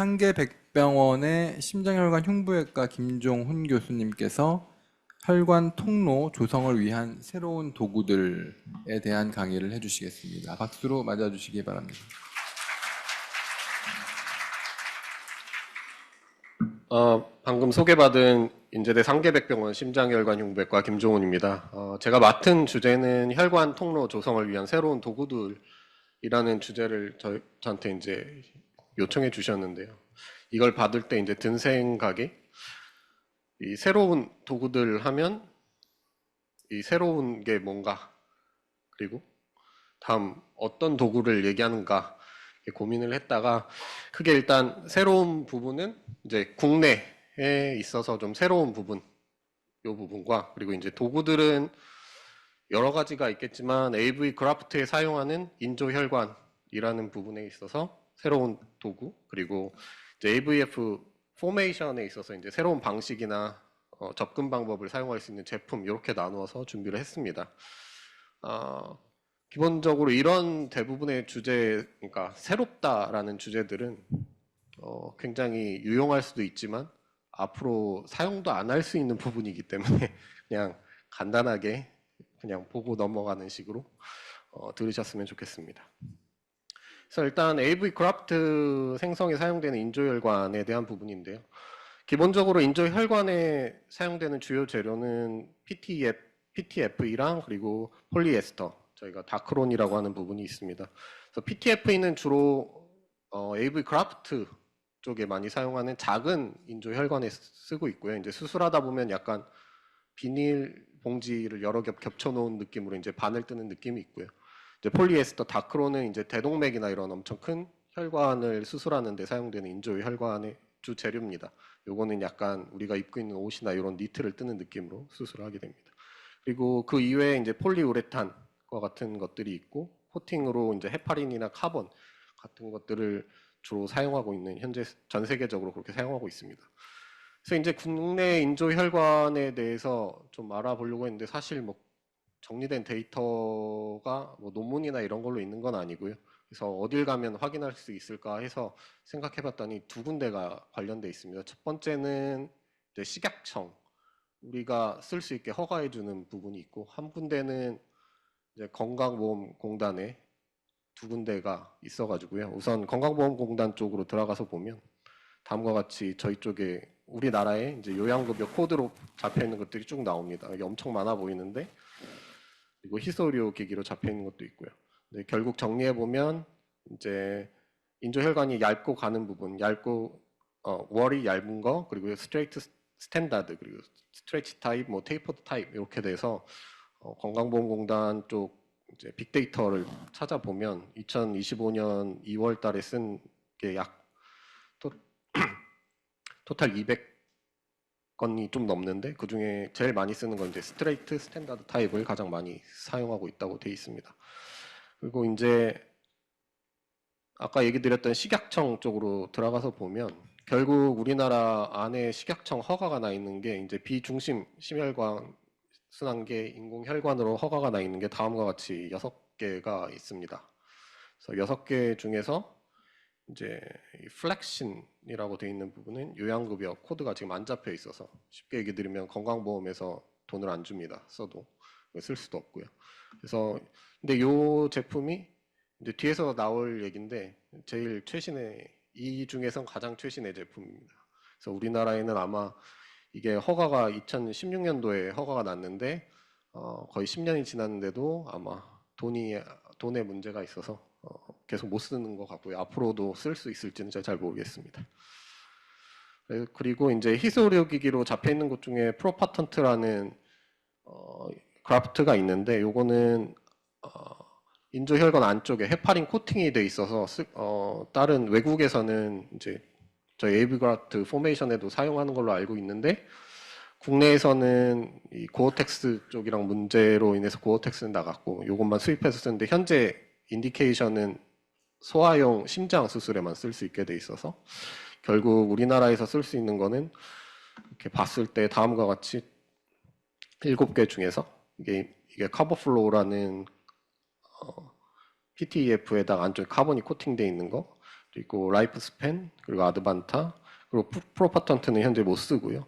상계백병원의 심장혈관 흉부외과 김종훈 교수님께서 혈관 통로 조성을 위한 새로운 도구들에 대한 강의를 해주시겠습니다. 박수로 맞아주시기 바랍니다. 방금 소개받은 인제대 상계백병원 심장혈관 흉부외과 김종훈입니다. 제가 맡은 주제는 혈관 통로 조성을 위한 새로운 도구들이라는 주제를 저한테 이제 요청해 주셨는데요. 이걸 받을 때 이제 든 생각이, 이 새로운 도구들 하면 이 새로운 게 뭔가, 그리고 다음 어떤 도구를 얘기하는가 고민을 했다가, 크게 일단 새로운 부분은 이제 국내에 있어서 좀 새로운 부분, 이 부분과, 그리고 이제 도구들은 여러 가지가 있겠지만 AV 그라프트에 사용하는 인조혈관이라는 부분에 있어서 새로운 도구, 그리고 이제 AVF 포메이션에 있어서 이제 새로운 방식이나 접근 방법을 사용할 수 있는 제품, 이렇게 나누어서 준비를 했습니다. 기본적으로 이런 대부분의 주제, 그러니까 새롭다라는 주제들은 굉장히 유용할 수도 있지만 앞으로 사용도 안 할 수 있는 부분이기 때문에 그냥 간단하게 그냥 보고 넘어가는 식으로 들으셨으면 좋겠습니다. 그래서 일단 AV 그라프트 생성에 사용되는 인조혈관에 대한 부분인데요. 기본적으로 인조혈관에 사용되는 주요 재료는 PTFE랑 그리고 폴리에스터, 저희가 다크론이라고 하는 부분이 있습니다. 그래서 PTFE는 주로 AV 그라프트 쪽에 많이 사용하는 작은 인조혈관에 쓰고 있고요. 이제 수술하다 보면 약간 비닐 봉지를 여러 겹 겹쳐놓은 느낌으로 이제 바늘 뜨는 느낌이 있고요. 이제 폴리에스터 다크론은 이제 대동맥이나 이런 엄청 큰 혈관을 수술하는 데 사용되는 인조혈관의 주 재료입니다. 요거는 약간 우리가 입고 있는 옷이나 이런 니트를 뜨는 느낌으로 수술을 하게 됩니다. 그리고 그 이외에 이제 폴리우레탄과 같은 것들이 있고, 코팅으로 이제 헤파린이나 카본 같은 것들을 주로 사용하고 있는, 현재 전 세계적으로 그렇게 사용하고 있습니다. 그래서 이제 국내 인조혈관에 대해서 좀 알아보려고 했는데, 사실 뭐 정리된 데이터가 뭐 논문이나 이런 걸로 있는 건 아니고요. 그래서 어딜 가면 확인할 수 있을까 해서 생각해봤더니 두 군데가 관련돼 있습니다. 첫 번째는 이제 식약청, 우리가 쓸 수 있게 허가해주는 부분이 있고, 한 군데는 이제 건강보험공단에 두 군데가 있어가지고요. 우선 건강보험공단 쪽으로 들어가서 보면 다음과 같이 저희 쪽에 우리나라에 이제 요양급여 코드로 잡혀 있는 것들이 쭉 나옵니다. 이게 엄청 많아 보이는데, 그리고 희소의료 기기로 잡혀 있는 것도 있고요. 네, 결국 정리해 보면 이제 인조혈관이 얇고 가는 부분, 얇고 월이 얇은 거, 그리고 스트레이트 스탠다드, 그리고 스트레치 타입, 뭐 테이퍼드 타입, 이렇게 돼서 건강보험공단 쪽 이제 빅데이터를 찾아보면 2025년 2월 달에 쓴 게 약 토탈 200건이 좀 넘는데, 그 중에 제일 많이 쓰는 건 이제 스트레이트 스탠다드 타입을 가장 많이 사용하고 있다고 되어 있습니다. 그리고 이제 아까 얘기 드렸던 식약청 쪽으로 들어가서 보면 결국 우리나라 안에 식약청 허가가 나 있는 게 이제 비중심 심혈관 순환계 인공혈관으로 허가가 나 있는 게 다음과 같이 6개가 있습니다. 그래서 6개 중에서 이제 플렉신이라고 되어 있는 부분은 요양급여 코드가 지금 안 잡혀 있어서, 쉽게 얘기 드리면 건강보험에서 돈을 안 줍니다. 써도 쓸 수도 없고요. 그래서 근데 이 제품이 이제 뒤에서 나올 얘기인데 제일 최신의, 이 중에선 가장 최신의 제품입니다. 그래서 우리나라에는 아마 이게 허가가 2016년도에 허가가 났는데 거의 10년이 지났는데도 아마 돈에 문제가 있어서 계속 못 쓰는 것 같고요. 앞으로도 쓸 수 있을지는 잘 모르겠습니다. 그리고 이제 희소의료기기로 잡혀 있는 것 중에 프로파턴트라는 그라프트가 있는데, 요거는 인조혈관 안쪽에 헤파린 코팅이 돼 있어서 다른 외국에서는 이제 저희 AV 그라프트 포메이션에도 사용하는 걸로 알고 있는데, 국내에서는 이 고어텍스 쪽이랑 문제로 인해서 고어텍스는 나갔고 요것만 수입해서 쓰는데, 현재 인디케이션은 소아용 심장 수술에만 쓸 수 있게 돼 있어서 결국 우리나라에서 쓸 수 있는 거는 이렇게 봤을 때 다음과 같이 7개 중에서 이게 카버플로우라는 PTF에다가 안쪽에 카본이 코팅되어 있는 거, 그리고 라이프 스팬, 그리고 아드반타, 그리고 프로파턴트는 현재 못 쓰고요.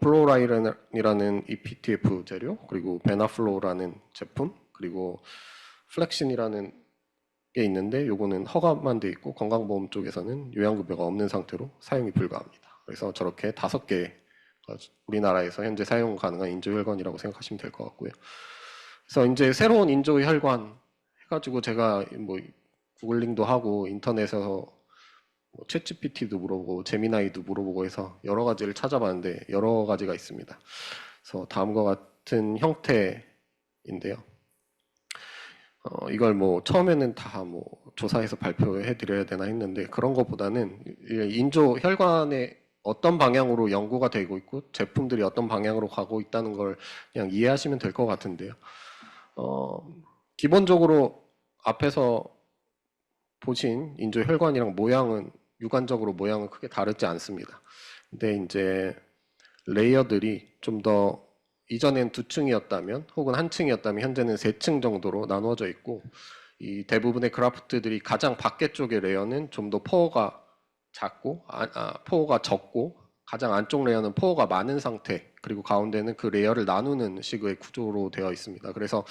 플로라이라는 EPTF 재료, 그리고 베나플로라는 제품, 그리고 플렉신이라는 게 있는데 요거는 허가만 돼 있고 건강보험 쪽에서는 요양급여가 없는 상태로 사용이 불가합니다. 그래서 저렇게 5개 우리나라에서 현재 사용 가능한 인조혈관이라고 생각하시면 될 것 같고요. 그래서 이제 새로운 인조혈관 해가지고 제가 뭐 구글링도 하고 인터넷에서 뭐 챗GPT도 물어보고 제미나이도 물어보고 해서 여러 가지를 찾아봤는데 여러 가지가 있습니다. 그래서 다음과 같은 형태인데요. 이걸 뭐 처음에는 다 뭐 조사해서 발표해 드려야 되나 했는데 그런 것보다는 인조 혈관의 어떤 방향으로 연구가 되고 있고 제품들이 어떤 방향으로 가고 있다는 걸 그냥 이해하시면 될 것 같은데요. 기본적으로 앞에서 보신 인조 혈관이랑 모양은 육안적으로 모양은 크게 다르지 않습니다. 근데 이제 레이어들이 좀 더 이전엔 2층이었다면 혹은 1층이었다면 현재는 3층 정도로 나누어져 있고 이 대부분의 그래프트들이 가장 밖에 쪽의 레이어는 좀 더 포어가 작고 포어가 적고 가장 안쪽 레이어는 포어가 많은 상태 그리고 가운데는 그 레이어를 나누는 식의 구조로 되어 있습니다. 그래서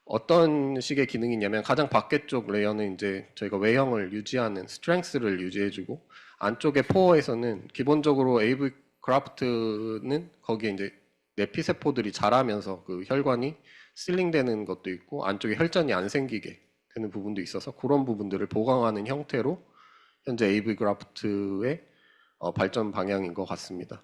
어떤 식의 기능이 있냐면 가장 밖에 쪽 레이어는 이제 저희가 외형을 유지하는 스트렝스를 유지해주고 안쪽의 포어에서는 기본적으로 AV 그래프트는 거기에 이제 내피세포들이 자라면서 그 혈관이 실링되는 것도 있고 안쪽에 혈전이 안 생기게 되는 부분도 있어서 그런 부분들을 보강하는 형태로 현재 AV 그래프트의 발전 방향인 것 같습니다.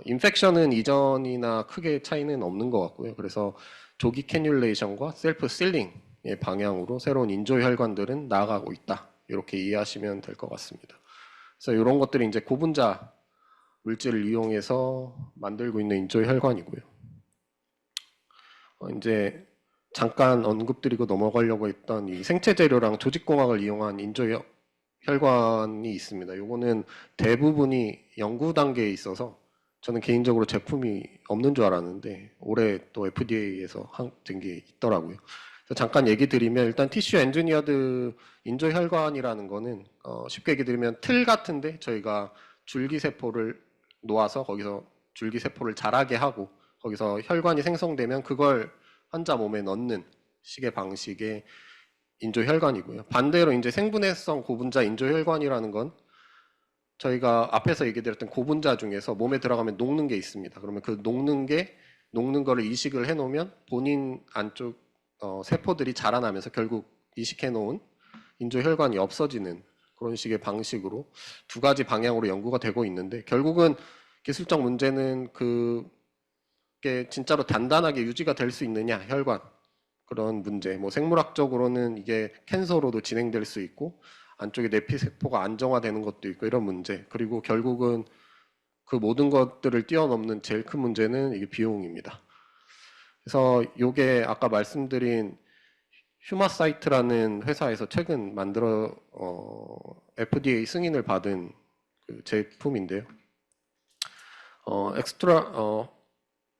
인펙션은 이전이나 크게 차이는 없는 것 같고요. 그래서 조기 캐뉼레이션과 셀프 실링의 방향으로 새로운 인조 혈관들은 나아가고 있다. 이렇게 이해하시면 될 것 같습니다. 그래서 이런 것들이 이제 고분자 물질을 이용해서 만들고 있는 인조 혈관이고요. 이제 잠깐 언급드리고 넘어가려고 했던 이 생체 재료랑 조직공학을 이용한 인조 혈관이 있습니다. 이거는 대부분이 연구 단계에 있어서 저는 개인적으로 제품이 없는 줄 알았는데 올해 또 FDA에서 된 게 있더라고요. 그래서 잠깐 얘기 드리면 일단 티슈 엔지니어드 인조 혈관이라는 거는 쉽게 얘기 드리면 틀 같은데 저희가 줄기세포를 놓아서 거기서 줄기세포를 자라게 하고 거기서 혈관이 생성되면 그걸 환자 몸에 넣는 식의 방식의 인조혈관이고요. 반대로 이제 생분해성 고분자 인조혈관이라는 건 저희가 앞에서 얘기 드렸던 고분자 중에서 몸에 들어가면 녹는 게 있습니다. 그러면 그 녹는 거를 이식을 해놓으면 본인 안쪽 세포들이 자라나면서 결국 이식해놓은 인조혈관이 없어지는 그런 식의 방식으로 2가지 방향으로 연구가 되고 있는데 결국은 기술적 문제는 그게 진짜로 단단하게 유지가 될 수 있느냐 혈관 그런 문제 뭐 생물학적으로는 이게 캔서로도 진행될 수 있고 안쪽에 내피세포가 안정화되는 것도 있고 이런 문제 그리고 결국은 그 모든 것들을 뛰어넘는 제일 큰 문제는 이게 비용입니다. 그래서 이게 아까 말씀드린 휴마사이트라는 회사에서 최근 만들어 FDA 승인을 받은 그 제품인데요.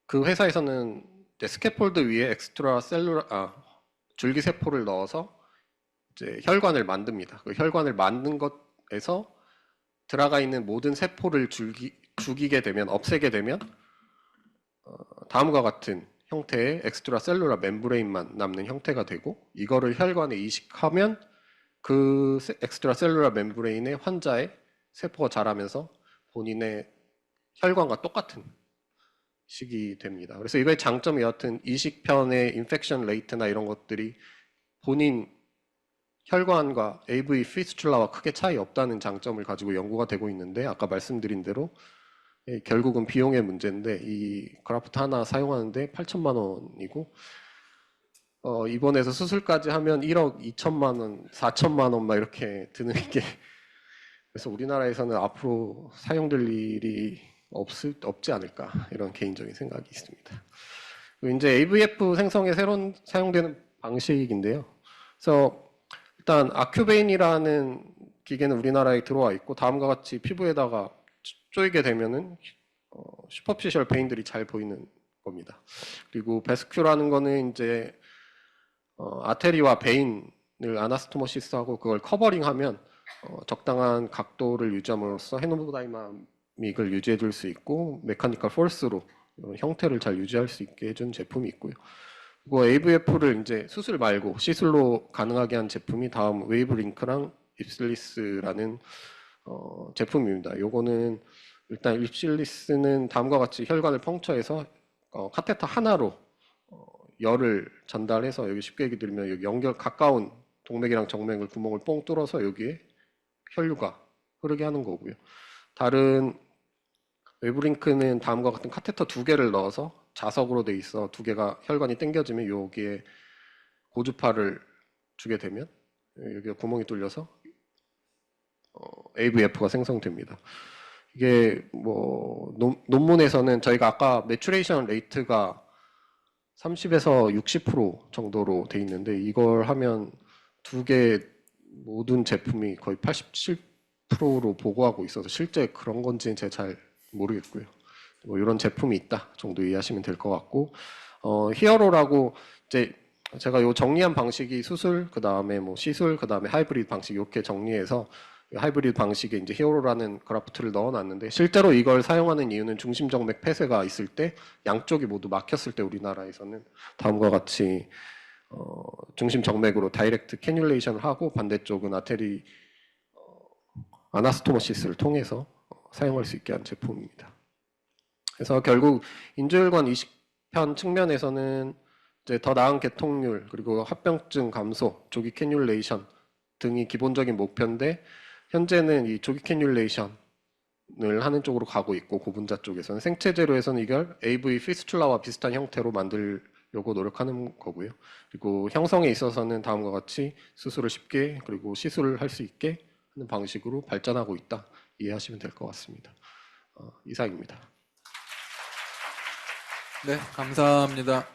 그 회사에서는 스캐폴드 위에 엑스트라 셀룰라 줄기세포를 넣어서 이제 혈관을 만듭니다. 그 혈관을 만든 것에서 들어가 있는 모든 세포를 죽이게 되면 없애게 되면 다음과 같은 형태의 엑스트라 셀룰라 멤브레인만 남는 형태가 되고 이거를 혈관에 이식하면 그 엑스트라 셀룰라 멤브레인의 환자의 세포가 자라면서 본인의 혈관과 똑같은 식이 됩니다. 그래서 이거의 장점이 여하튼 이식편의 인펙션 레이트나 이런 것들이 본인 혈관과 AV 피스출라와 크게 차이 없다는 장점을 가지고 연구가 되고 있는데 아까 말씀드린 대로 결국은 비용의 문제인데 이 그래프트 하나 사용하는데 8천만 원이고 입원해서 수술까지 하면 1억 2천만 원, 4천만 원 막 이렇게 드는 게 그래서 우리나라에서는 앞으로 사용될 일이 없지 않을까 이런 개인적인 생각이 있습니다. 그리고 이제 AVF 생성에 새로운 사용되는 방식인데요. 그래서 일단 아큐베인이라는 기계는 우리나라에 들어와 있고 다음과 같이 피부에다가 쪼이게 되면은 슈퍼피셜 베인들이 잘 보이는 겁니다. 그리고 베스큐라는 거는 이제 아테리와 베인을 아나스토모시스하고 그걸 커버링하면 적당한 각도를 유지함으로써 헤모다이나믹을 유지해 줄 수 있고 메카니컬 폴스로 형태를 잘 유지할 수 있게 해준 제품이 있고요. 그리고 AVF를 이제 수술 말고 시술로 가능하게 한 제품이 다음 웨이브링크랑 입실리스라는 제품입니다. 요거는 일단 입실리스는 다음과 같이 혈관을 펑처해서 카테터 하나로 열을 전달해서 여기 쉽게 얘기 드리면 여기 연결 가까운 동맥이랑 정맥을 구멍을 뻥 뚫어서 여기에 혈류가 흐르게 하는 거고요. 다른 웨브링크는 다음과 같은 카테터 두 개를 넣어서 자석으로 돼 있어 두 개가 혈관이 당겨지면 여기에 고주파를 주게 되면 여기가 구멍이 뚫려서 AVF가 생성됩니다. 이게 뭐 논문에서는 저희가 아까 매추레이션 레이트가 30에서 60% 정도로 돼 있는데 이걸 하면 두 개 모든 제품이 거의 87%로 보고하고 있어서 실제 그런 건지는 제가 잘 모르겠고요. 뭐 이런 제품이 있다 정도 이해하시면 될 것 같고 히어로라고 이제 제가 요 정리한 방식이 수술 그 다음에 뭐 시술 그 다음에 하이브리드 방식 이렇게 정리해서 하이브리드 방식에 이제 히어로라는 그래프트를 넣어놨는데 실제로 이걸 사용하는 이유는 중심정맥 폐쇄가 있을 때 양쪽이 모두 막혔을 때 우리나라에서는 다음과 같이 중심정맥으로 다이렉트 캐뉼레이션을 하고 반대쪽은 아테리 아나스토모시스를 통해서 사용할 수 있게 한 제품입니다. 그래서 결국 인조혈관 이식편 측면에서는 이제 더 나은 개통률 그리고 합병증 감소, 조기 캐뉼레이션 등이 기본적인 목표인데 현재는 이 조기 캐뉼레이션을 하는 쪽으로 가고 있고 고분자 쪽에서는 생체제로에서는 이걸 AV 피스툴라와 비슷한 형태로 만들려고 노력하는 거고요. 그리고 형성에 있어서는 다음과 같이 수술을 쉽게 그리고 시술을 할 수 있게 하는 방식으로 발전하고 있다 이해하시면 될 것 같습니다. 이상입니다. 네, 감사합니다.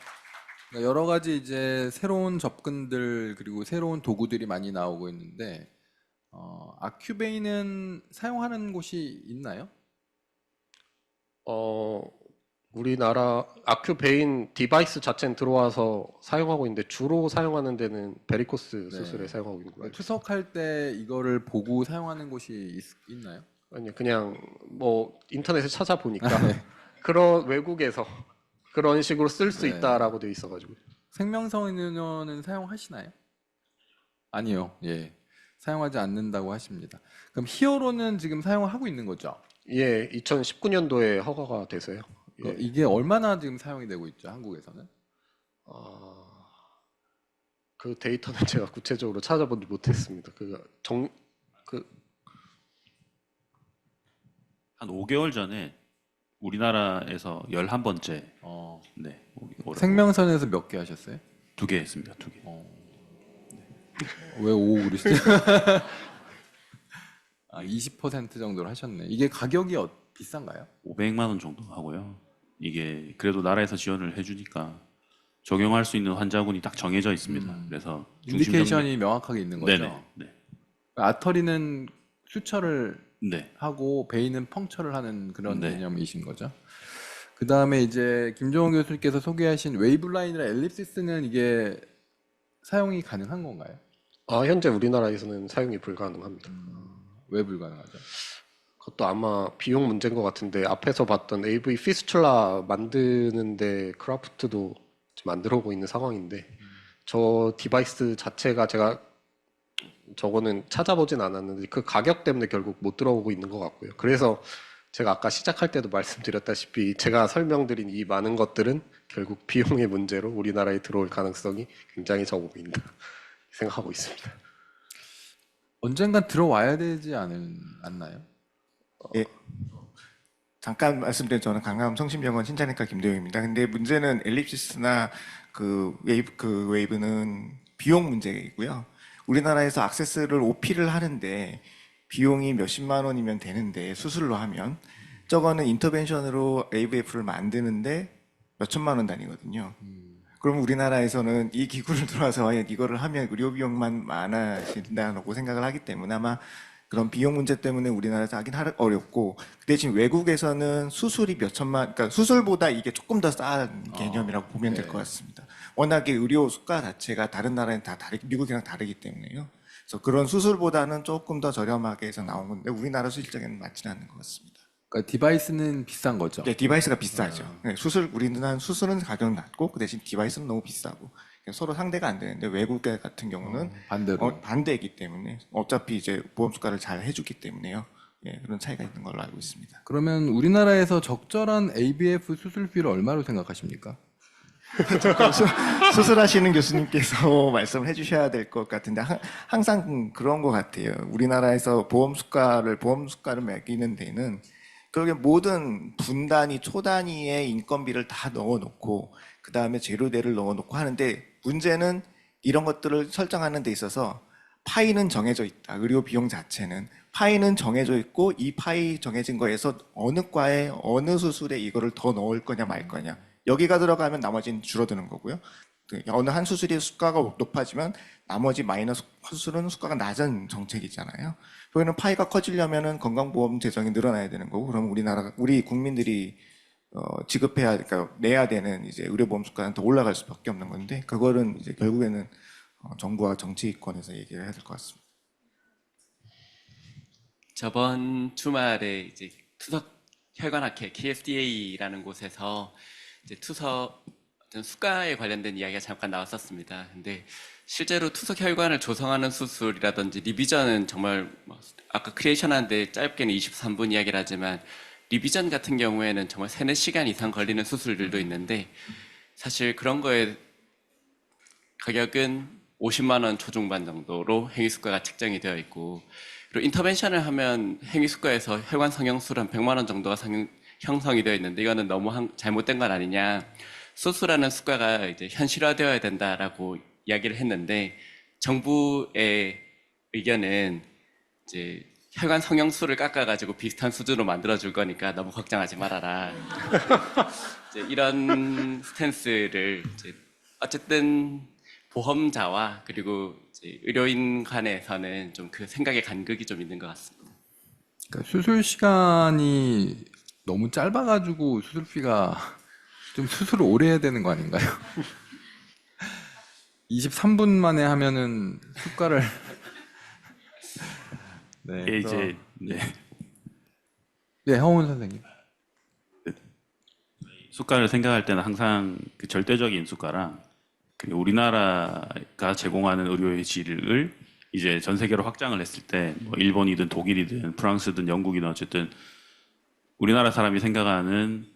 여러 가지 이제 새로운 접근들 그리고 새로운 도구들이 많이 나오고 있는데 아큐베인은 사용하는 곳이 있나요? 우리나라 아큐베인 디바이스 자체는 들어와서 사용하고 있는데 주로 사용하는 데는 베리코스 수술에 사용하고 있는 거예요. 투석할 때 이거를 보고 사용하는 곳이 있나요? 아니요, 그냥 뭐 인터넷에 찾아보니까 그런 외국에서 그런 식으로 쓸 수 있다라고 되어 있어가지고. 생명선인은 사용하시나요? 아니요, 예, 사용하지 않는다고 하십니다. 그럼 히어로는 지금 사용하고 있는 거죠? 예, 2019년도에 허가가 돼서요. 예. 이게 얼마나 지금 사용이 되고 있죠, 한국에서는? 그 데이터는 제가 구체적으로 찾아보지 못했습니다. 한 5개월 전에 우리나라에서 11번째 네, 생명선에서 몇 개 하셨어요? 2개 했습니다. 2개. 왜 5 그러시죠? 20% 정도로 하셨네. 이게 가격이 비싼가요? 500만 원 정도 하고요. 이게 그래도 나라에서 지원을 해주니까 적용할 수 있는 환자군이 딱 정해져 있습니다. 그래서 인디케이션이 명확하게 있는 거죠. 네네. 네. 아터리는 수처를 네. 하고 베인은 펑처를 하는 그런 네. 개념이신 거죠. 그 다음에 이제 김종원 교수님께서 소개하신 웨이브라인이나 엘립시스는 이게 사용이 가능한 건가요? 현재 우리나라에서는 사용이 불가능합니다. 왜 불가능하죠? 그것도 아마 비용 문제인 것 같은데 앞에서 봤던 AV 피스툴라 만드는데 크라프트도 만들어 오고 있는 상황인데 저 디바이스 자체가 제가 저거는 찾아보진 않았는데 그 가격 때문에 결국 못 들어오고 있는 것 같고요. 그래서 제가 아까 시작할 때도 말씀드렸다시피 제가 설명드린 이 많은 것들은 결국 비용의 문제로 우리나라에 들어올 가능성이 굉장히 적어 보인다 생각하고 있습니다. 언젠간 들어와야 되지 않나요? 예. 잠깐 말씀드린 저는 강남 성심병원 신장내과 김대웅입니다. 근데 문제는 엘립시스나 그 웨이브는 비용 문제이고요. 우리나라에서 액세스를 OP를 하는데 비용이 몇십만 원이면 되는데 수술로 하면 저거는 인터벤션으로 AVF를 만드는데 몇천만 원 단위거든요. 그럼 우리나라에서는 이 기구를 들어와서 이거를 하면 의료 비용만 많아진다고 생각을 하기 때문에 아마 그런 비용 문제 때문에 우리나라에서 하긴 어렵고 그 대신 외국에서는 수술이 그러니까 수술보다 이게 조금 더 싼 개념이라고 보면 될 것 같습니다. 워낙에 의료 수가 자체가 다른 나라는 다 미국이랑 다르기 때문에요. 그래서 그런 수술보다는 조금 더 저렴하게 해서 나온 건데 우리나라 수술적에는 맞지는 않는 것 같습니다. 그러니까 디바이스는 비싼 거죠. 네, 디바이스가 비싸죠. 네, 우리나라 수술은 가격은 낮고 그 대신 디바이스는 너무 비싸고 서로 상대가 안 되는데 외국 같은 경우는 반대로. 반대이기 때문에 어차피 이제 보험 수가를 잘 해주기 때문에요. 예, 그런 차이가 있는 걸로 알고 있습니다. 그러면 우리나라에서 적절한 ABF 수술비를 얼마로 생각하십니까? 수술하시는 교수님께서 말씀을 해주셔야 될 것 같은데 항상 그런 것 같아요. 우리나라에서 보험 수가를 매기는 데는 그렇게 모든 분단위, 초단위의 인건비를 다 넣어놓고 그 다음에 재료대를 넣어놓고 하는데 문제는 이런 것들을 설정하는 데 있어서 파이는 정해져 있다. 의료 비용 자체는 파이는 정해져 있고 이 파이 정해진 거에서 어느 과에 어느 수술에 이거를 더 넣을 거냐 말 거냐. 여기가 들어가면 나머지는 줄어드는 거고요. 어느 한 수술이 수가가 높아지면 나머지 마이너스 수술은 수가가 낮은 정책이잖아요. 여기는 파이가 커지려면은 건강보험 재정이 늘어나야 되는 거고, 그럼 우리 국민들이 그러니까 내야 되는 이제 의료보험 수가는 더 올라갈 수밖에 없는 건데, 그거는 이제 결국에는 정부와 정치권에서 얘기를 해야 될 것 같습니다. 저번 주말에 이제 투석 혈관학회 KSDA라는 곳에서 이제 투석 어떤 수가에 관련된 이야기가 잠깐 나왔었습니다. 근데 실제로 투석 혈관을 조성하는 수술이라든지 리비전은 정말 아까 크리에이션 하는데 짧게는 23분 이야기를 하지만 리비전 같은 경우에는 정말 3-4시간 이상 걸리는 수술들도 있는데 사실 그런 거에 가격은 50만 원 초중반 정도로 행위수가가 책정이 되어 있고, 그리고 인터벤션을 하면 행위수가에서 혈관 성형술 한 100만 원 정도가 형성이 되어 있는데 이거는 너무 잘못된 건 아니냐. 수술하는 수가가 이제 현실화되어야 된다라고 이야기를 했는데 정부의 의견은 이제 혈관 성형술을 깎아가지고 비슷한 수준으로 만들어줄 거니까 너무 걱정하지 말아라. 이제 이런 스탠스를 이제 어쨌든 보험자와 그리고 이제 의료인 간에서는 좀 그 생각의 간극이 좀 있는 것 같습니다. 그러니까 수술 시간이 너무 짧아가지고 수술비가 좀 수술을 오래 해야 되는 거 아닌가요? 23분 만에 하면은 수가를 네, 이게 이제 네, 허훈 선생님. 수가를 생각할 때는 항상 그 절대적인 수가랑 그리고 우리나라가 제공하는 의료의 질을 이제 전 세계로 확장을 했을 때 뭐 일본이든 독일이든 프랑스든 영국이든 어쨌든 우리나라 사람이 생각하는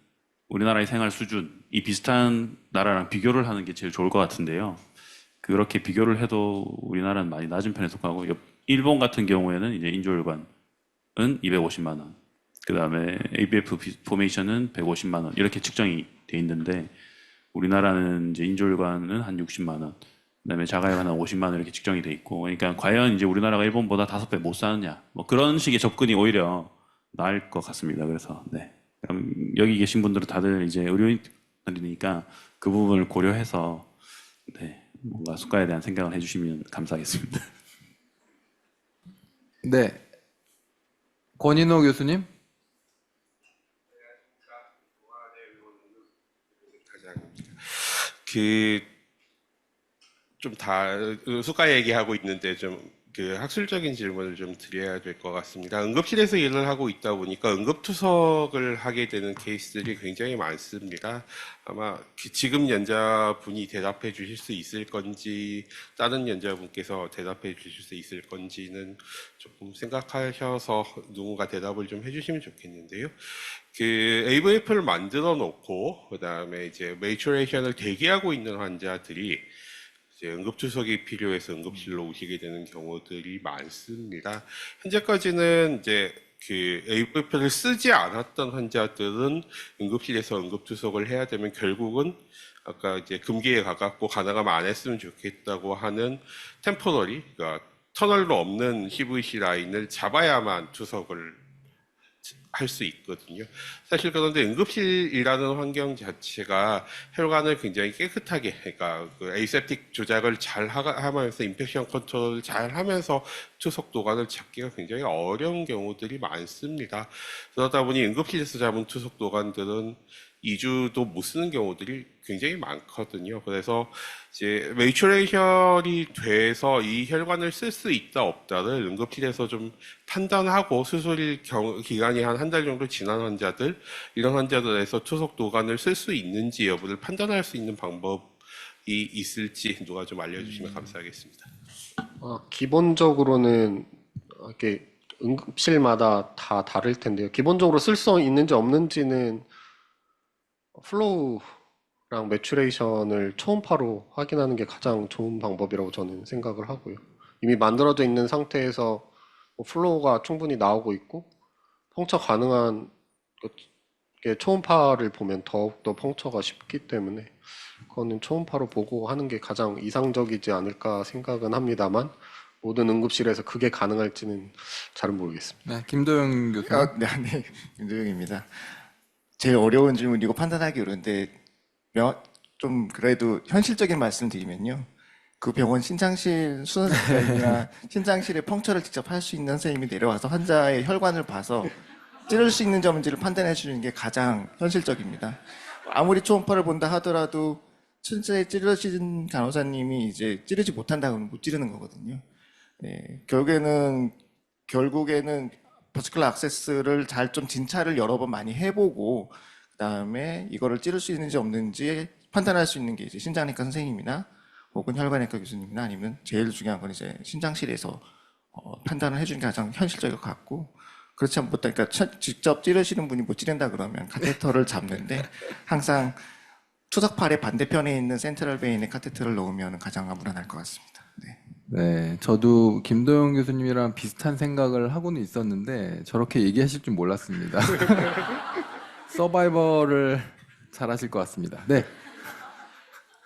우리나라의 생활 수준이 비슷한 나라랑 비교를 하는 게 제일 좋을 것 같은데요. 그렇게 비교를 해도 우리나라는 많이 낮은 편에 속하고 일본 같은 경우에는 이제 인조혈관은 250만 원, 그 다음에 ABF 포메이션은 150만 원 이렇게 측정이 돼 있는데 우리나라는 이제 인조혈관은 한 60만 원, 그다음에 자가혈관 한 50만 원 이렇게 측정이 돼 있고, 그러니까 과연 이제 우리나라가 일본보다 5배 못 사느냐, 뭐 그런 식의 접근이 오히려 나을 것 같습니다. 그래서 여기 계신 분들은 다들 이제 의료인들이니까 그 부분을 고려해서 뭔가 수가에 대한 생각을 해주시면 감사하겠습니다. 네, 권인호 교수님. 좀 수가 얘기하고 있는데 좀 그 학술적인 질문을 좀 드려야 될 것 같습니다. 응급실에서 일을 하고 있다 보니까 응급투석을 하게 되는 케이스들이 굉장히 많습니다. 아마 지금 연자분이 대답해 주실 수 있을 건지 다른 연자분께서 대답해 주실 수 있을 건지는 조금 생각하셔서 누군가 대답을 좀 해주시면 좋겠는데요. 그 AVF를 만들어 놓고 그 다음에 이제 매추레이션을 대기하고 있는 환자들이 응급투석이 필요해서 응급실로 오시게 되는 경우들이 많습니다. 현재까지는 이제 그 AVF를 쓰지 않았던 환자들은 응급실에서 응급투석을 해야 되면 결국은 아까 이제 금기에 가깝고 가능하면 안 했으면 좋겠다고 하는 템포러리, 그러니까 터널로 없는 CVC 라인을 잡아야만 투석을 할 수 있거든요. 사실 그런데 응급실이라는 환경 자체가 혈관을 굉장히 깨끗하게, 그러니까 그 에이셉틱 조작을 잘 하면서 인펙션 컨트롤을 잘 하면서 투석 도관을 잡기가 굉장히 어려운 경우들이 많습니다. 그러다 보니 응급실에서 잡은 투석 도관들은 2주도 못 쓰는 경우들이 굉장히 많거든요. 그래서 이제 매추레이션이 돼서 이 혈관을 쓸 수 있다 없다를 응급실에서 좀 판단하고 수술 기간이 한 달 정도 지난 환자들, 이런 환자들에서 투석 도관을 쓸 수 있는지 여부를 판단할 수 있는 방법이 있을지 누가 좀 알려주시면 감사하겠습니다. 기본적으로는 이렇게 응급실마다 다 다를 텐데요. 기본적으로 쓸 수 있는지 없는지는 플로우랑 매추레이션을 초음파로 확인하는 게 가장 좋은 방법이라고 저는 생각을 하고요. 이미 만들어져 있는 상태에서 플로우가 충분히 나오고 있고 펑처 가능한 게 초음파를 보면 더욱더 펑처가 쉽기 때문에 그거는 초음파로 보고 하는 게 가장 이상적이지 않을까 생각은 합니다만 모든 응급실에서 그게 가능할지는 잘은 모르겠습니다. 네, 김도영 교수님. 네, 김도영입니다. 제일 어려운 질문이고 판단하기 어려운데 좀 그래도 현실적인 말씀 드리면요. 그 병원 신장실 수선생이나 신장실에 펑처를 직접 할 수 있는 선생님이 내려와서 환자의 혈관을 봐서 찌를 수 있는지 없는지를 판단해 주는 게 가장 현실적입니다. 아무리 초음파를 본다 하더라도 천천히 찌르신 간호사님이 이제 찌르지 못한다 그러면 못 찌르는 거거든요. 네, 결국에는 버티클러 액세스를 잘 좀 진찰을 여러 번 많이 해보고 그다음에 이거를 찌를 수 있는지 없는지 판단할 수 있는 게 이제 신장내과 선생님이나 혹은 혈관내과 교수님이나 아니면 제일 중요한 건 이제 신장실에서 판단을 해주는 게 가장 현실적일 것 같고 그렇지 않고 그러니까 직접 찌르시는 분이 못 찌른다 그러면 카테터를 잡는데 항상 투석팔의 반대편에 있는 센트럴 베인에 카테터를 넣으면 가장 무난할 것 같습니다. 네. 네, 저도 김도영 교수님이랑 비슷한 생각을 하고는 있었는데 저렇게 얘기하실 줄 몰랐습니다. 서바이벌을 잘 하실 것 같습니다. 네.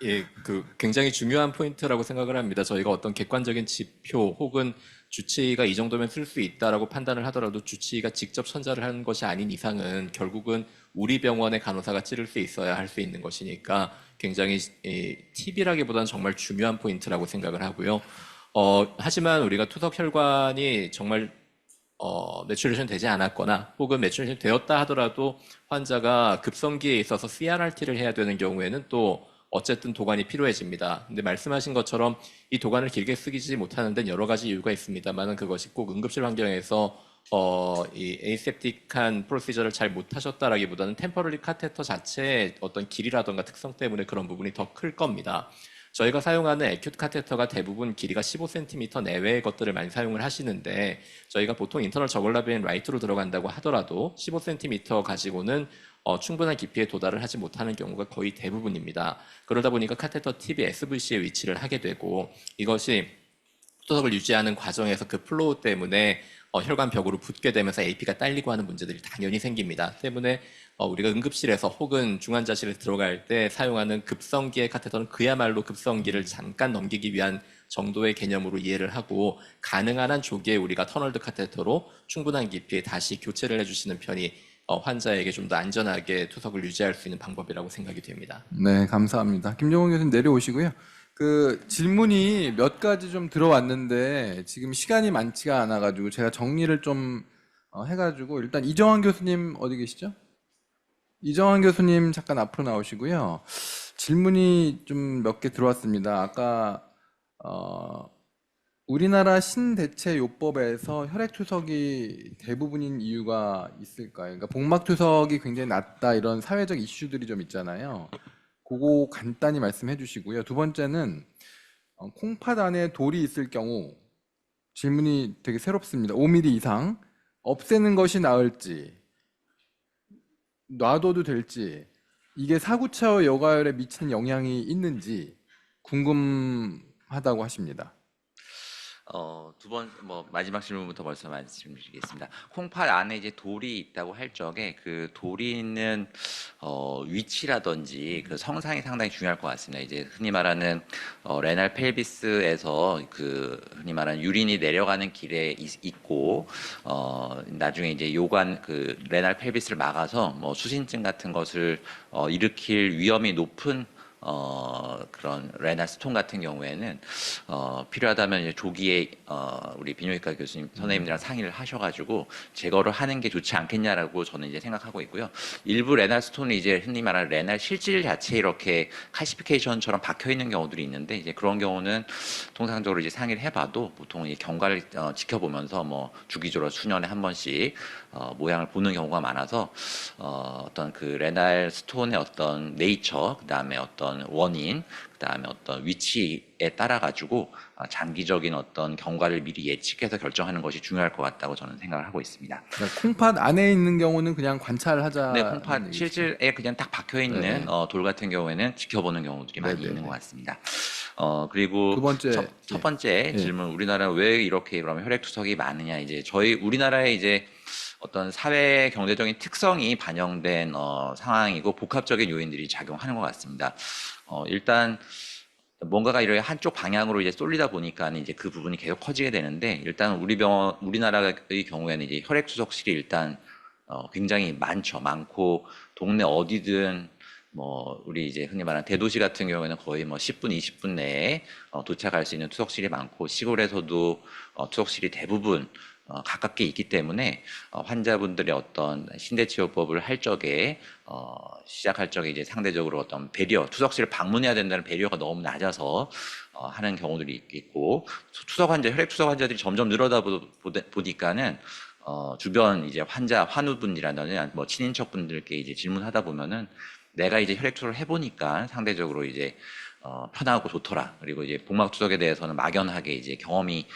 예, 굉장히 중요한 포인트라고 생각을 합니다. 저희가 어떤 객관적인 지표 혹은 주치의가 이 정도면 쓸 수 있다라고 판단을 하더라도 주치의가 직접 선자를 하는 것이 아닌 이상은 결국은 우리 병원의 간호사가 찌를 수 있어야 할 수 있는 것이니까 굉장히 팁이라기보다는 정말 중요한 포인트라고 생각을 하고요. 하지만 우리가 투석 혈관이 정말 매추레이션 되지 않았거나 혹은 매추레이션 되었다 하더라도 환자가 급성기에 있어서 CRRT를 해야 되는 경우에는 또 어쨌든 도관이 필요해집니다. 근데 말씀하신 것처럼 이 도관을 길게 쓰지 못하는 데는 여러 가지 이유가 있습니다만 그것이 꼭 응급실 환경에서 이 에이셉틱한 프로시저를 잘 못하셨다라기보다는 템퍼러리 카테터 자체의 어떤 길이라던가 특성 때문에 그런 부분이 더 클 겁니다. 저희가 사용하는 애큐트 카테터가 대부분 길이가 15cm 내외의 것들을 많이 사용을 하시는데 저희가 보통 인터널 저글라벤 라이트로 들어간다고 하더라도 15cm 가지고는 충분한 깊이에 도달을 하지 못하는 경우가 거의 대부분입니다. 그러다 보니까 카테터 팁이 SVC에 위치를 하게 되고 이것이 투석을 유지하는 과정에서 그 플로우 때문에 혈관 벽으로 붙게 되면서 AP가 딸리고 하는 문제들이 당연히 생깁니다. 때문에 우리가 응급실에서 혹은 중환자실에 들어갈 때 사용하는 급성기의 카테터는 그야말로 급성기를 잠깐 넘기기 위한 정도의 개념으로 이해를 하고 가능한 한 조기에 우리가 터널드 카테터로 충분한 깊이에 다시 교체를 해주시는 편이 환자에게 좀 더 안전하게 투석을 유지할 수 있는 방법이라고 생각이 됩니다. 네, 감사합니다. 김종원 교수님 내려오시고요. 그 질문이 몇 가지 좀 들어왔는데 지금 시간이 많지가 않아가지고 제가 정리를 좀 해가지고 일단 이정환 교수님 어디 계시죠? 이정환 교수님 잠깐 앞으로 나오시고요. 질문이 좀 몇 개 들어왔습니다. 아까 우리나라 신대체요법에서 혈액투석이 대부분인 이유가 있을까요? 그러니까 복막투석이 굉장히 낮다 이런 사회적 이슈들이 좀 있잖아요. 그거 간단히 말씀해 주시고요. 두 번째는 콩팥 안에 돌이 있을 경우 질문이 되게 새롭습니다. 5mm 이상 없애는 것이 나을지 놔둬도 될지 이게 사구차 여과혈에 미치는 영향이 있는지 궁금하다고 하십니다. 마지막 질문부터 벌써 말씀드리겠습니다. 콩팥 안에 이제 돌이 있다고 할 적에 그 돌이 있는 위치라든지 그 성상이 상당히 중요할 것 같습니다. 이제 흔히 말하는 레날 펠비스에서 그 흔히 말하는 유린이 내려가는 길에 있고 나중에 이제 요관 그 레날 펠비스를 막아서 수신증 같은 것을 일으킬 위험이 높은 그런 레날 스톤 같은 경우에는 필요하다면 이제 조기에 우리 비뇨기과 교수님 선생님들이랑 상의를 하셔가지고 제거를 하는 게 좋지 않겠냐라고 저는 이제 생각하고 있고요. 일부 레날 스톤이 이제 흔히 말하는 레날 실질 자체에 이렇게 칼시피케이션처럼 박혀 있는 경우들이 있는데 이제 그런 경우는 통상적으로 이제 상의를 해봐도 보통 이 경과를 지켜보면서 뭐 주기적으로 수년에 한 번씩 모양을 보는 경우가 많아서 어떤 그 레날 스톤의 어떤 네이처, 그 다음에 어떤 원인, 그 다음에 어떤 위치에 따라 가지고 장기적인 어떤 경과를 미리 예측해서 결정하는 것이 중요할 것 같다고 저는 생각을 하고 있습니다. 그러니까 콩팥 안에 있는 경우는 그냥 관찰하자. 네, 콩팥 실질에 그냥 딱 박혀 있는 네. 돌 같은 경우에는 지켜보는 경우들이 많이 네네. 있는 것 같습니다. 그리고 두 번째, 첫 번째 예. 질문, 우리나라 왜 이렇게 그러면 혈액 투석이 많으냐? 이제 저희 우리나라의 이제 어떤 사회 경제적인 특성이 반영된 상황이고 복합적인 요인들이 작용하는 것 같습니다. 일단 뭔가가 이렇게 한쪽 방향으로 이제 쏠리다 보니까 이제 그 부분이 계속 커지게 되는데 일단 우리나라의 경우에는 이제 혈액 투석실이 일단 굉장히 많고 동네 어디든 뭐 우리 이제 흔히 말하는 대도시 같은 경우에는 거의 뭐 10분, 20분 내에 도착할 수 있는 투석실이 많고 시골에서도 투석실이 대부분 가깝게 있기 때문에 환자분들의 어떤 신대치료법을 할 적에 시작할 적에 이제 상대적으로 어떤 배리어, 투석실을 방문해야 된다는 배리어가 너무 낮아서 하는 경우들이 있고 투석 환자, 혈액 투석 환자들이 점점 늘어다 보니까는 주변 이제 환자 환우분이라든지 뭐 친인척분들께 이제 질문하다 보면은 내가 이제 혈액 투석을 해보니까 상대적으로 이제 편하고 좋더라. 그리고 이제 복막 투석에 대해서는 막연하게 이제 경험이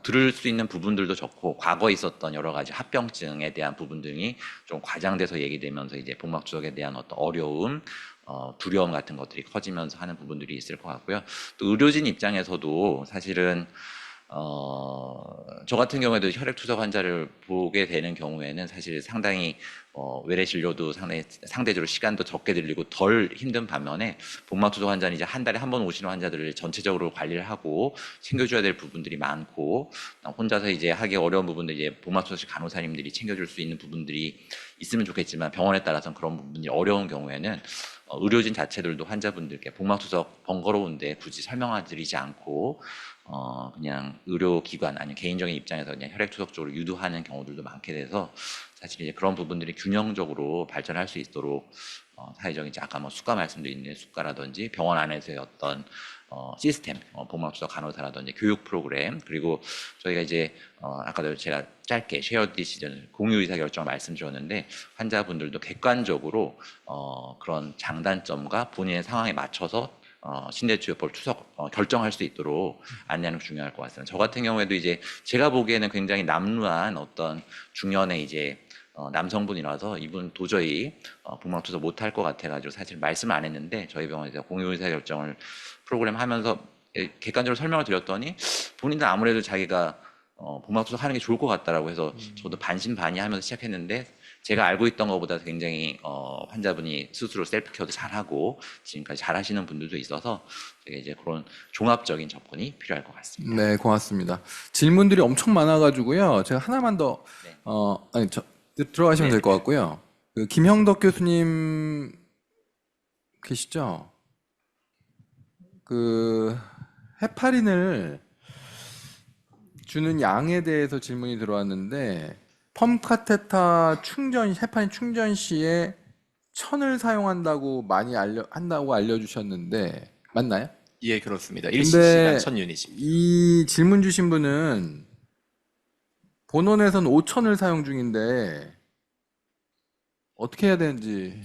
들을 수 있는 부분들도 좋고 과거에 있었던 여러 가지 합병증에 대한 부분들이 좀 과장돼서 얘기되면서 이제 복막 투석에 대한 어떤 어려움, 두려움 같은 것들이 커지면서 하는 부분들이 있을 것 같고요. 또 의료진 입장에서도 사실은 저 같은 경우에도 혈액 투석 환자를 보게 되는 경우에는 사실 상당히 외래 진료도 상대적으로 시간도 적게 들리고 덜 힘든 반면에 복막 투석 환자는 이제 한 달에 한 번 오시는 환자들을 전체적으로 관리를 하고 챙겨줘야 될 부분들이 많고 혼자서 이제 하기 어려운 부분들 이제 복막 투석실 간호사님들이 챙겨줄 수 있는 부분들이 있으면 좋겠지만 병원에 따라서는 그런 부분이 어려운 경우에는 의료진 자체들도 환자분들께 복막 투석 번거로운데 굳이 설명드리지 않고 그냥 의료기관 아니면 개인적인 입장에서 그냥 혈액 투석 쪽으로 유도하는 경우들도 많게 돼서 사실 이제 그런 부분들이 균형적으로 발전할 수 있도록 사회적인 이제 아까 뭐 수가 말씀드린 수가라든지 병원 안에서의 어떤 시스템, 복막 투석 간호사라든지 교육 프로그램 그리고 저희가 이제 아까도 제가 짧게 쉐어 디시전 공유 의사 결정을 말씀드렸는데 환자분들도 객관적으로 그런 장단점과 본인의 상황에 맞춰서 신대치료법 투석 결정할 수 있도록 안내하는 게 중요할 것 같습니다. 저 같은 경우에도 이제 제가 보기에는 굉장히 남루한 어떤 중년의 이제 남성분이라서 이분 도저히 복막 투석 못할 것 같아가지고 사실 말씀 안 했는데 저희 병원에서 공유 의사 결정을 프로그램 하면서 객관적으로 설명을 드렸더니 본인도 아무래도 자기가 복막 투석 하는 게 좋을 것 같다라고 해서 저도 반신반의하면서 시작했는데 제가 알고 있던 것보다 굉장히 환자분이 스스로 셀프 케어도 잘하고 지금까지 잘하시는 분들도 있어서 되게 이제 그런 종합적인 접근이 필요할 것 같습니다. 네, 고맙습니다. 질문들이 엄청 많아가지고요. 제가 하나만 더, 네. 들어가시면 네. 될 것 같고요. 그 김형덕 교수님 계시죠? 그 헤파린을 주는 양에 대해서 질문이 들어왔는데 펌 카테타 충전, 헤파린 충전 시에 1000을 사용한다고 한다고 알려주셨는데 맞나요? 예, 그렇습니다. 근데 1cc당 1000유닛입니다. 이 질문 주신 분은 본원에서는 5000을 사용 중인데 어떻게 해야 되는지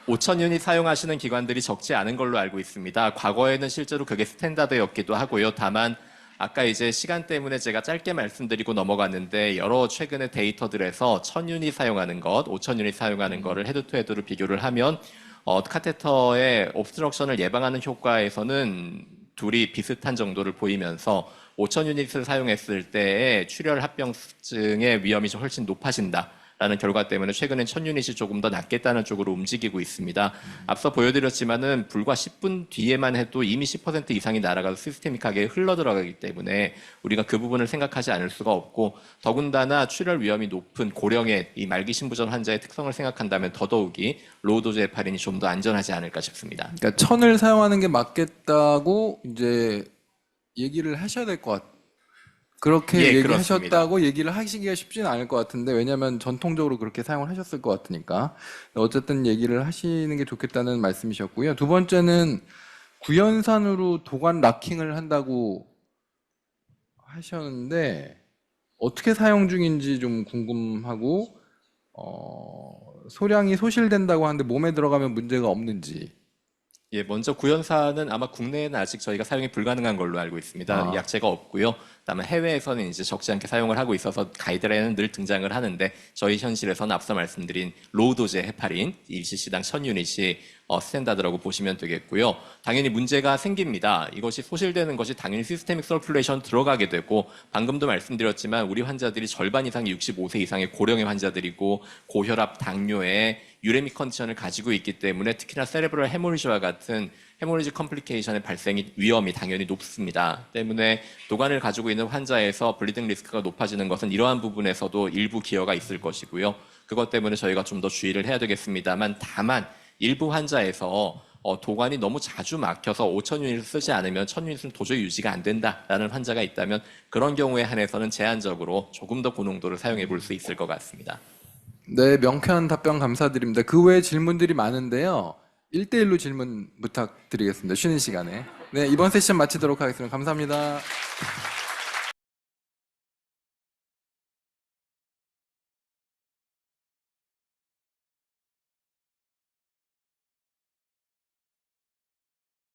5000유닛 사용하시는 기관들이 적지 않은 걸로 알고 있습니다. 과거에는 실제로 그게 스탠다드였기도 하고요. 다만 아까 이제 시간 때문에 제가 짧게 말씀드리고 넘어갔는데 여러 최근의 데이터들에서 1000유닛 사용하는 것, 5000유닛 사용하는 거를 헤드 투 헤드로 비교를 하면 카테터의 옵스트럭션을 예방하는 효과에서는 둘이 비슷한 정도를 보이면서 5000유닛을 사용했을 때의 출혈 합병증의 위험이 좀 훨씬 높아진다. 라는 결과 때문에 최근엔 1000유닛이 조금 더 낮겠다는 쪽으로 움직이고 있습니다. 앞서 보여드렸지만은 불과 10분 뒤에만 해도 이미 10% 이상이 날아가서 시스테믹하게 흘러들어가기 때문에 우리가 그 부분을 생각하지 않을 수가 없고, 더군다나 출혈 위험이 높은 고령의 이 말기 신부전 환자의 특성을 생각한다면 더더욱이 로우도즈 헤파린이 좀 더 안전하지 않을까 싶습니다. 그러니까 천을 사용하는 게 맞겠다고 이제 얘기를 하셔야 될 것 같아요. 그렇게 예, 얘기하셨다고 그렇습니다. 얘기를 하시기가 쉽지는 않을 것 같은데, 왜냐하면 전통적으로 그렇게 사용을 하셨을 것 같으니까 어쨌든 얘기를 하시는 게 좋겠다는 말씀이셨고요. 두 번째는 구연산으로 도관 락킹을 한다고 하셨는데 어떻게 사용 중인지 좀 궁금하고, 소량이 소실된다고 하는데 몸에 들어가면 문제가 없는지. 예, 먼저 구연산은 아마 국내에는 아직 저희가 사용이 불가능한 걸로 알고 있습니다. 약제가 없고요. 그다음에 해외에서는 이제 적지 않게 사용을 하고 있어서 가이드라인은 늘 등장을 하는데, 저희 현실에서는 앞서 말씀드린 로우도즈 헤파린 1cc당 1000유닛이 스탠다드라고 보시면 되겠고요. 당연히 문제가 생깁니다. 이것이 소실되는 것이 당연히 시스테믹 서큘레이션 들어가게 되고, 방금도 말씀드렸지만 우리 환자들이 절반 이상이 65세 이상의 고령의 환자들이고 고혈압, 당뇨에 유레믹 컨디션을 가지고 있기 때문에 특히나 세레브럴 헤모리지와 같은 헤모리지 컴플리케이션의 발생이 위험이 당연히 높습니다. 때문에 도관을 가지고 있는 환자에서 블리딩 리스크가 높아지는 것은 이러한 부분에서도 일부 기여가 있을 것이고요. 그것 때문에 저희가 좀 더 주의를 해야 되겠습니다만, 다만 일부 환자에서 도관이 너무 자주 막혀서 5000유닛을 쓰지 않으면 1000유닛은 도저히 유지가 안 된다라는 환자가 있다면, 그런 경우에 한해서는 제한적으로 조금 더 고농도를 사용해 볼 수 있을 것 같습니다. 네, 명쾌한 답변 감사드립니다. 그 외에 질문들이 많은데요. 1대1로 질문 부탁드리겠습니다. 쉬는 시간에. 네, 이번 세션 마치도록 하겠습니다. 감사합니다.